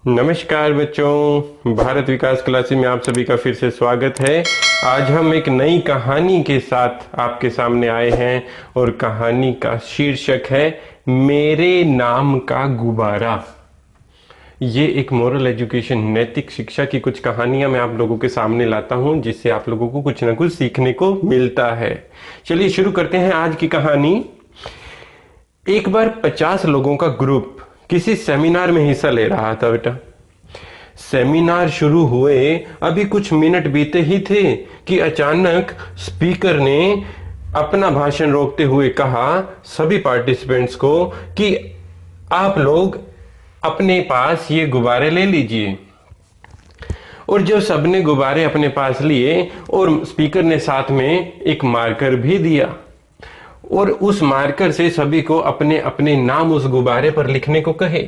नमस्कार बच्चों, भारत विकास क्लासेस में आप सभी का फिर से स्वागत है। आज हम एक नई कहानी के साथ आपके सामने आए हैं और कहानी का शीर्षक है मेरे नाम का गुब्बारा। ये एक मोरल एजुकेशन, नैतिक शिक्षा की कुछ कहानियां मैं आप लोगों के सामने लाता हूं जिससे आप लोगों को कुछ ना कुछ सीखने को मिलता है। चलिए शुरू करते हैं आज की कहानी। एक बार 50 लोगों का ग्रुप किसी सेमिनार में हिस्सा ले रहा था। बेटा, सेमिनार शुरू हुए अभी कुछ मिनट बीते ही थे कि अचानक स्पीकर ने अपना भाषण रोकते हुए कहा सभी पार्टिसिपेंट्स को कि आप लोग अपने पास ये गुब्बारे ले लीजिए। और जब सबने गुब्बारे अपने पास लिए और स्पीकर ने साथ में एक मार्कर भी दिया और उस मार्कर से सभी को अपने अपने नाम उस गुब्बारे पर लिखने को कहे।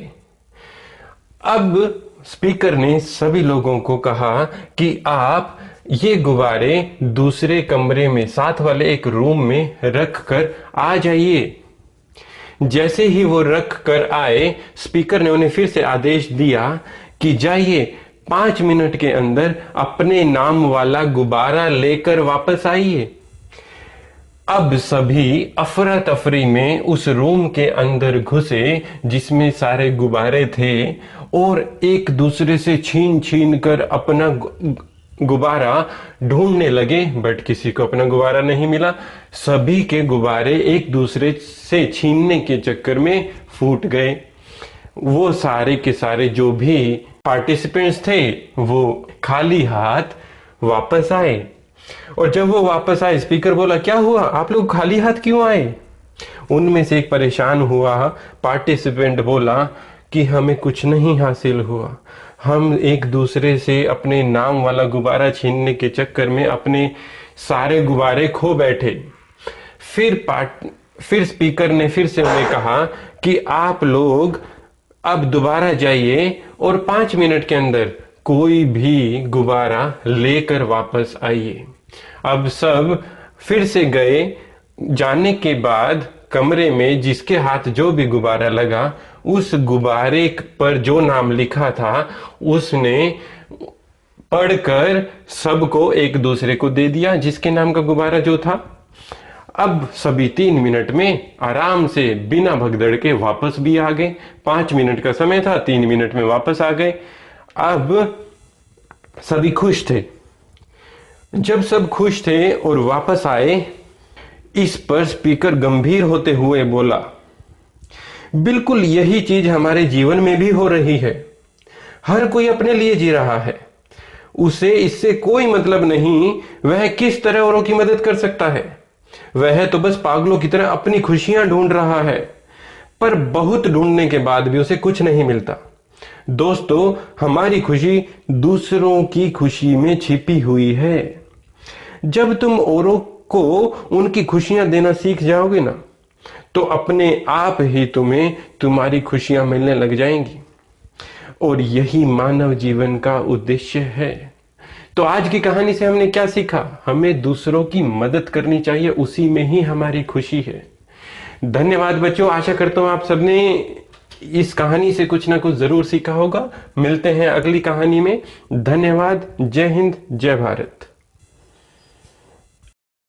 अब स्पीकर ने सभी लोगों को कहा कि आप ये गुब्बारे दूसरे कमरे में साथ वाले एक रूम में रख कर आ जाइए। जैसे ही वो रख कर आए, स्पीकर ने उन्हें फिर से आदेश दिया कि जाइए 5 मिनट के अंदर अपने नाम वाला गुब्बारा लेकर वापस आइए। अब सभी अफरा तफरी में उस रूम के अंदर घुसे जिसमें सारे गुब्बारे थे और एक दूसरे से छीन छीन कर अपना गुब्बारा ढूंढने लगे, बट किसी को अपना गुब्बारा नहीं मिला। सभी के गुब्बारे एक दूसरे से छीनने के चक्कर में फूट गए। वो सारे के सारे जो भी पार्टिसिपेंट्स थे वो खाली हाथ वापस आए। और जब वो वापस आए, स्पीकर बोला क्या हुआ, आप लोग खाली हाथ क्यों आए? उनमें से एक परेशान हुआ पार्टिसिपेंट बोला कि हमें कुछ नहीं हासिल हुआ, हम एक दूसरे से अपने नाम वाला गुब्बारा छीनने के चक्कर में अपने सारे गुब्बारे खो बैठे। फिर स्पीकर ने फिर से उन्हें कहा कि आप लोग अब दोबारा जाइए और 5 मिनट के अंदर कोई भी गुब्बारा लेकर वापस आइए। अब सब फिर से गए। जाने के बाद कमरे में जिसके हाथ जो भी गुब्बारा लगा, उस गुब्बारे पर जो नाम लिखा था उसने पढ़कर सबको एक दूसरे को दे दिया जिसके नाम का गुब्बारा जो था। अब सभी 3 मिनट में आराम से बिना भगदड़ के वापस भी आ गए। 5 मिनट का समय था, 3 मिनट में वापस आ गए। अब सभी खुश थे। जब सब खुश थे और वापस आए, इस पर स्पीकर गंभीर होते हुए बोला बिल्कुल यही चीज हमारे जीवन में भी हो रही है। हर कोई अपने लिए जी रहा है, उसे इससे कोई मतलब नहीं वह किस तरह औरों की मदद कर सकता है। वह तो बस पागलों की तरह अपनी खुशियां ढूंढ रहा है, पर बहुत ढूंढने के बाद भी उसे कुछ नहीं मिलता। दोस्तों, हमारी खुशी दूसरों की खुशी में छिपी हुई है। जब तुम औरों को उनकी खुशियां देना सीख जाओगे ना, तो अपने आप ही तुम्हें तुम्हारी खुशियां मिलने लग जाएंगी। और यही मानव जीवन का उद्देश्य है। तो आज की कहानी से हमने क्या सीखा? हमें दूसरों की मदद करनी चाहिए, उसी में ही हमारी खुशी है। धन्यवाद बच्चों, आशा करता हूं आप सबने इस कहानी से कुछ ना कुछ जरूर सीखा होगा। मिलते हैं अगली कहानी में। धन्यवाद। जय हिंद, जय भारत।